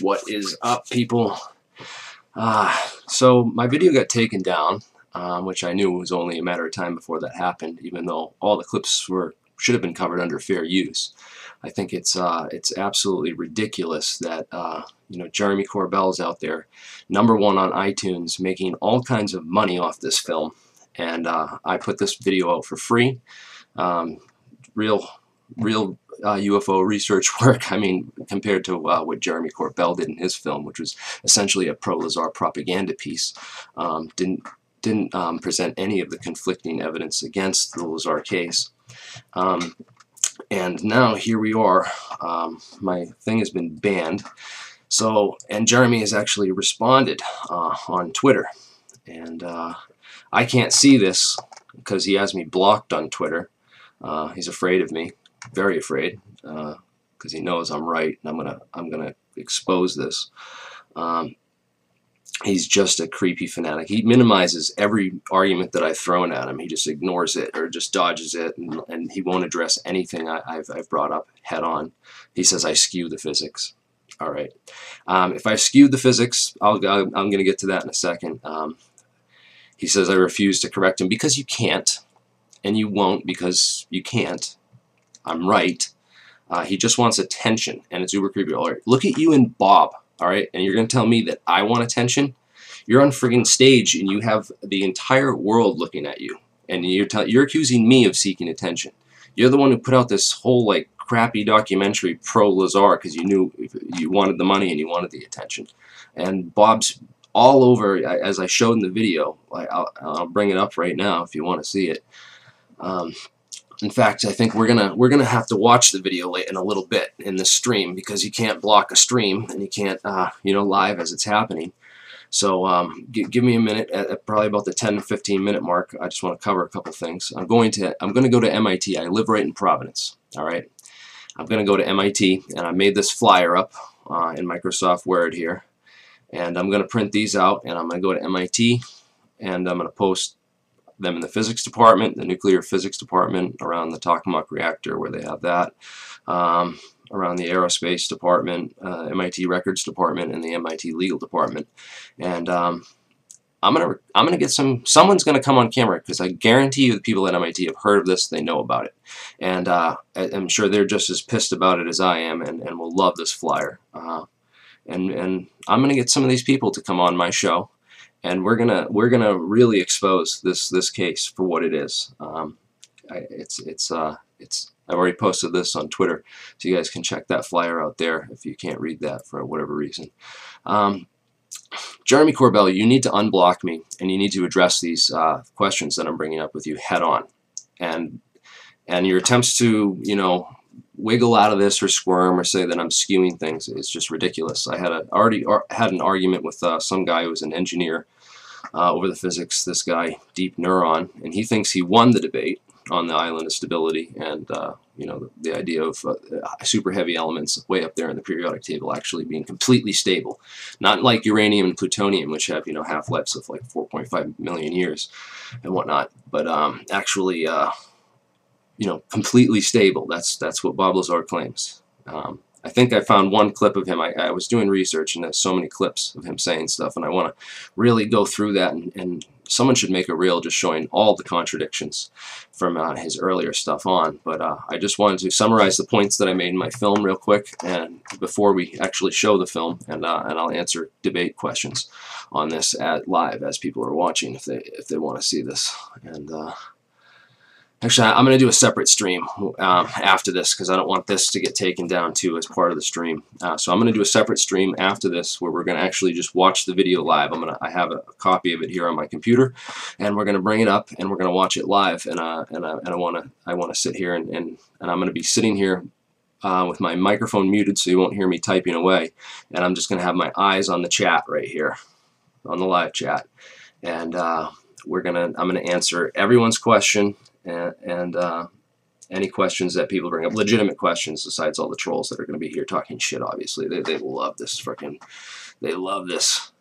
What is up, people? So my video got taken down, which I knew was only a matter of time before that happened, even though all the clips should have been covered under fair use. I think it's absolutely ridiculous that Jeremy Corbell's out there, #1 on iTunes, making all kinds of money off this film, and I put this video out for free. Real UFO research work. I mean, compared to what Jeremy Corbell did in his film, which was essentially a pro-Lazar propaganda piece, didn't present any of the conflicting evidence against the Lazar case. And now here we are. My thing has been banned. So, and Jeremy has actually responded on Twitter, and I can't see this because he has me blocked on Twitter. He's afraid of me, very afraid, because he knows I'm right, and I'm gonna expose this. He's just a creepy fanatic. He minimizes every argument that I've thrown at him. He just ignores it or just dodges it, and he won't address anything I've brought up head on. He says I skew the physics. All right. If I skewed the physics, I'm going to get to that in a second. He says I refuse to correct him because you can't, and you won't because you can't. I'm right. He just wants attention, and it's uber creepy. All right, look at you and Bob. All right, and you're going to tell me that I want attention? You're on friggin' stage, and you have the entire world looking at you, and you're accusing me of seeking attention. You're the one who put out this whole like crappy documentary pro-Lazar because you knew you wanted the money and you wanted the attention. And Bob's all over, as I showed in the video. I'll bring it up right now if you want to see it. In fact, I think we're gonna have to watch the video in a little bit in the stream, because you can't block a stream, and you can't live as it's happening. So give me a minute. At probably about the 10 to 15 minute mark, I just want to cover a couple things. I'm going to go to MIT. I live right in Providence. All right, I'm going to go to MIT, and I made this flyer up in Microsoft Word here, and I'm going to print these out, and I'm going to go to MIT, and I'm going to post them in the physics department, the nuclear physics department, around the tokamak reactor where they have that, around the aerospace department, MIT records department, and the MIT legal department. And I'm gonna get someone's gonna come on camera, because I guarantee you the people at MIT have heard of this, they know about it, and I'm sure they're just as pissed about it as I am, and will love this flyer. And I'm gonna get some of these people to come on my show, and we're gonna really expose this case for what it is. I've already posted this on Twitter, so you guys can check that flyer out there if you can't read that for whatever reason. Jeremy Corbell, you need to unblock me, and you need to address these questions that I'm bringing up with you head on. And your attempts to wiggle out of this or squirm or say that I'm skewing things is just ridiculous. I had already had an argument with some guy who was an engineer over the physics, this guy, Deep Neuron, and he thinks he won the debate on the island of stability, and the idea of super heavy elements way up there in the periodic table actually being completely stable, not like uranium and plutonium, which have half-lives of like 4.5 million years and whatnot, but actually completely stable. That's what Bob Lazar claims. I think I found one clip of him. I was doing research, and there's so many clips of him saying stuff, and I want to really go through that, and someone should make a reel just showing all the contradictions from his earlier stuff on. But I just wanted to summarize the points that I made in my film real quick, and before we actually show the film, and I'll answer debate questions on this live as people are watching if they want to see this. And actually, I'm going to do a separate stream after this, because I don't want this to get taken down too as part of the stream. So I'm going to do a separate stream after this where we're going to actually just watch the video live. I have a copy of it here on my computer, and we're going to bring it up and we're going to watch it live. And I want to sit here and I'm going to be sitting here with my microphone muted, so you won't hear me typing away. And I'm just going to have my eyes on the chat right here, on the live chat, and I'm going to answer everyone's question. And any questions that people bring up, legitimate questions, besides all the trolls that are going to be here talking shit. Obviously, they love this they love this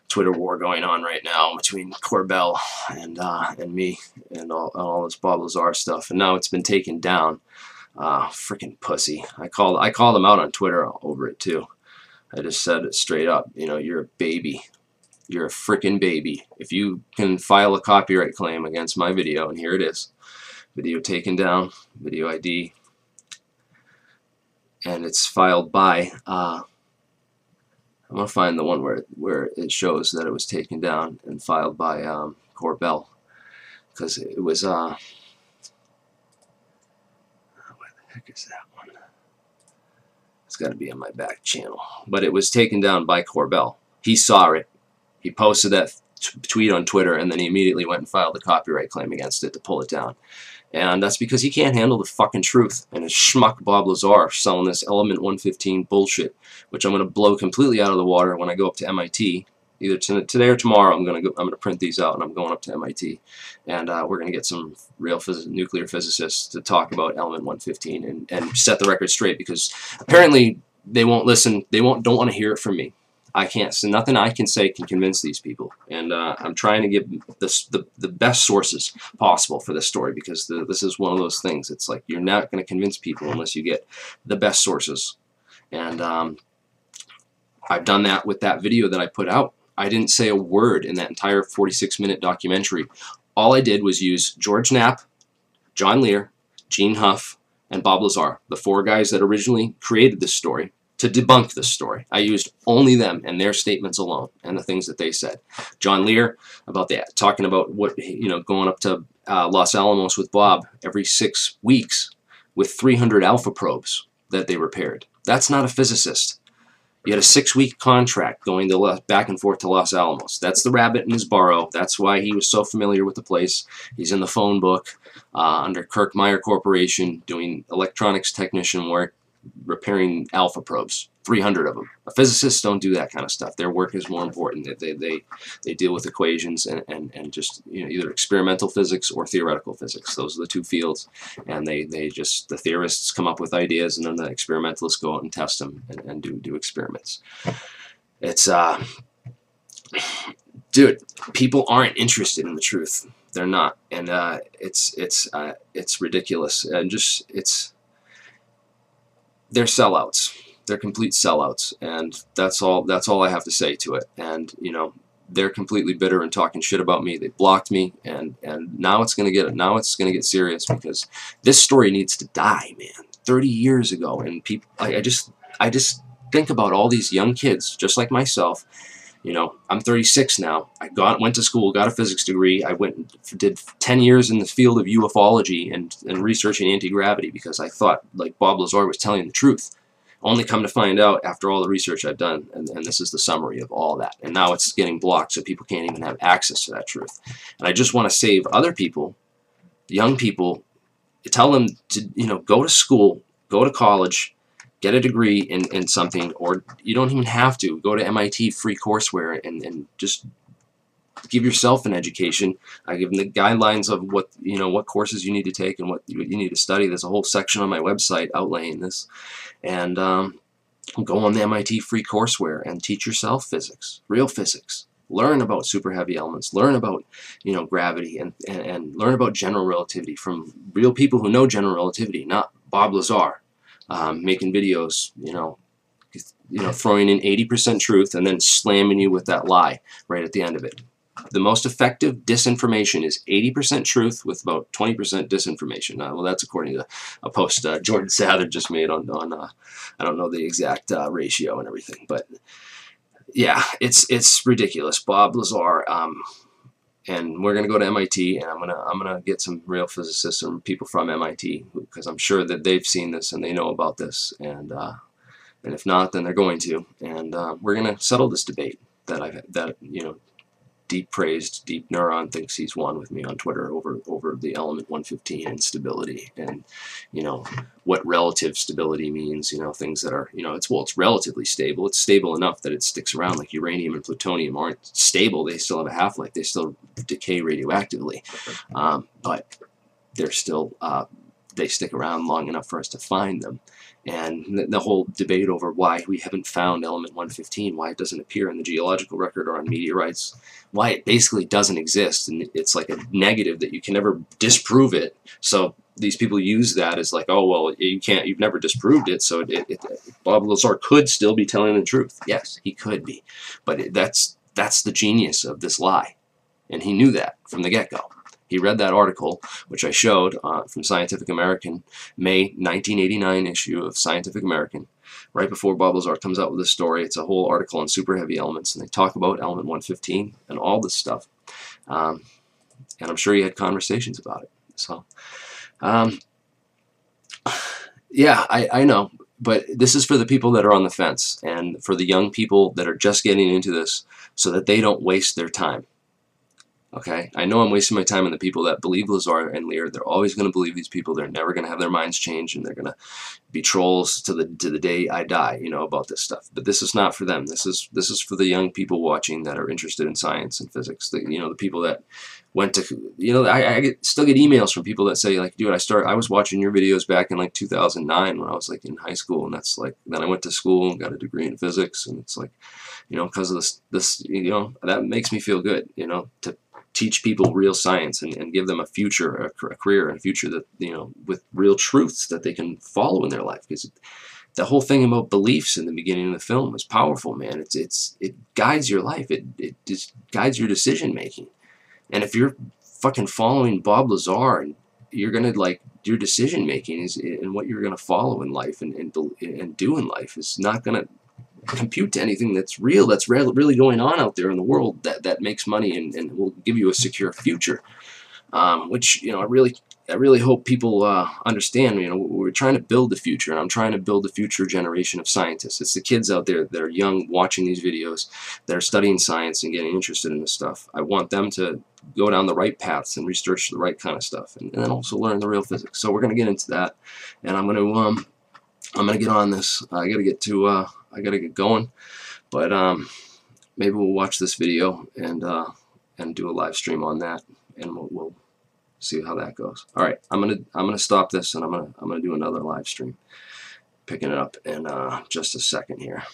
Twitter war going on right now between Corbell and me, and all this Bob Lazar stuff. And now it's been taken down. Freaking pussy. I called him out on Twitter over it too. I just said it straight up. You know, you're a baby. You're a freaking baby. If you can file a copyright claim against my video, and here it is, video taken down, video ID, and it's filed by, I'm going to find the one where it shows that it was taken down and filed by Corbell, because it was, where the heck is that one? It's got to be on my back channel. But it was taken down by Corbell. He saw it. He posted that tweet on Twitter, and then he immediately went and filed a copyright claim against it to pull it down. And that's because he can't handle the fucking truth. And his schmuck Bob Lazar selling this Element 115 bullshit, which I'm going to blow completely out of the water when I go up to MIT. Either today or tomorrow, I'm going to print these out, and I'm going up to MIT, and we're going to get some real nuclear physicists to talk about Element 115 and set the record straight, because apparently they won't listen. They don't want to hear it from me. I can't. So nothing I can say can convince these people, and I'm trying to give the best sources possible for this story, because this is one of those things. It's like you're not going to convince people unless you get the best sources, and I've done that with that video that I put out. I didn't say a word in that entire 46-minute documentary. All I did was use George Knapp, John Lear, Gene Huff, and Bob Lazar, the 4 guys that originally created this story, to debunk this story. I used only them and their statements alone and the things that they said. John Lear, about that, talking about what, you know, going up to Los Alamos with Bob every 6 weeks with 300 alpha probes that they repaired. That's not a physicist. You had a 6-week contract going to back and forth to Los Alamos. That's the rabbit in his burrow. That's why he was so familiar with the place. He's in the phone book under Kirk Meyer Corporation doing electronics technician work, repairing alpha probes, 300 of them. Physicists don't do that kind of stuff. Their work is more important. They deal with equations and just, you know, either experimental physics or theoretical physics. Those are the 2 fields, and the theorists come up with ideas, and then the experimentalists go out and test them and do experiments. It's dude, people aren't interested in the truth. They're not, and it's ridiculous, and just they're sellouts. They're complete sellouts, and that's all I have to say to it. And you know, they're completely bitter and talking shit about me. They blocked me, and now it's gonna get serious, because this story needs to die, man. 30 years ago, and people, I just think about all these young kids just like myself. You know, I'm 36 now. I went to school, got a physics degree. I did 10 years in the field of ufology and researching anti-gravity, because I thought, like, Bob Lazar was telling the truth. Only come to find out after all the research I've done, and this is the summary of all that. And now it's getting blocked, so people can't even have access to that truth. And I just want to save other people, young people, tell them to, you know, go to school, go to college, get a degree in something, or you don't even have to. Go to MIT, free courseware, and just give yourself an education. I give them the guidelines of what courses you need to take and what you need to study. There's a whole section on my website outlaying this. And go on the MIT free courseware and teach yourself physics, real physics. Learn about super heavy elements. Learn about, you know, gravity, and learn about general relativity from real people who know general relativity, not Bob Lazar. Making videos, you know, throwing in 80% truth and then slamming you with that lie right at the end of it. The most effective disinformation is 80% truth with about 20% disinformation. Well, that's according to a post Jordan Sather just made on I don't know the exact ratio and everything, but yeah, it's ridiculous. Bob Lazar, and we're gonna go to MIT, and I'm gonna get some real physicists and people from MIT, because I'm sure that they've seen this and they know about this, and if not, then they're going to, and we're gonna settle this debate that you know, deep praised Deep Neuron thinks he's won with me on Twitter over the element 115 and stability, and you know what relative stability means. You know, things that are, you know, it's relatively stable. It's stable enough that it sticks around. Like uranium and plutonium aren't stable. They still have a half-life. They still decay radioactively, but they're still they stick around long enough for us to find them. And the whole debate over why we haven't found element 115, why it doesn't appear in the geological record or on meteorites, why it basically doesn't exist, and it's like a negative that you can never disprove it. So these people use that as like, oh well, you've never disproved it, so Bob Lazar could still be telling the truth. Yes, he could be, but that's the genius of this lie, and he knew that from the get-go. He read that article, which I showed from Scientific American, May 1989 issue of Scientific American, right before Bob Lazar comes out with this story. It's a whole article on super heavy elements, and they talk about element 115 and all this stuff. And I'm sure he had conversations about it. So, yeah, I know. But this is for the people that are on the fence, and for the young people that are just getting into this, so that they don't waste their time. Okay, I know I'm wasting my time on the people that believe Lazar and Lear. They're always going to believe these people. They're never going to have their minds changed, and they're going to be trolls to the day I die, you know, about this stuff. But this is not for them. This is for the young people watching that are interested in science and physics. You know, the people that went to, you know, I still get emails from people that say like, dude, I was watching your videos back in like 2009 when I was like in high school, and that's like, then I went to school and got a degree in physics, and it's like, you know, because of this, you know, that makes me feel good, you know, to teach people real science and give them a future, a career, and a future that, you know, with real truths that they can follow in their life. Because the whole thing about beliefs in the beginning of the film is powerful, man. It guides your life. It just guides your decision making. And if you're fucking following Bob Lazar, and you're gonna, like, your decision making is, and what you're gonna follow in life and do in life is not gonna compute to anything that's real, that's really going on out there in the world that makes money and will give you a secure future. Which, you know, I really hope people understand. You know, we're trying to build the future, and I'm trying to build a future generation of scientists. It's the kids out there that are young watching these videos, that are studying science and getting interested in this stuff. I want them to go down the right paths and research the right kind of stuff, and then also learn the real physics. So we're going to get into that, and I'm going to get on this. I got to get going, but maybe we'll watch this video and do a live stream on that, and we'll see how that goes. All right, I'm gonna stop this, and I'm gonna do another live stream, picking it up in just a second here.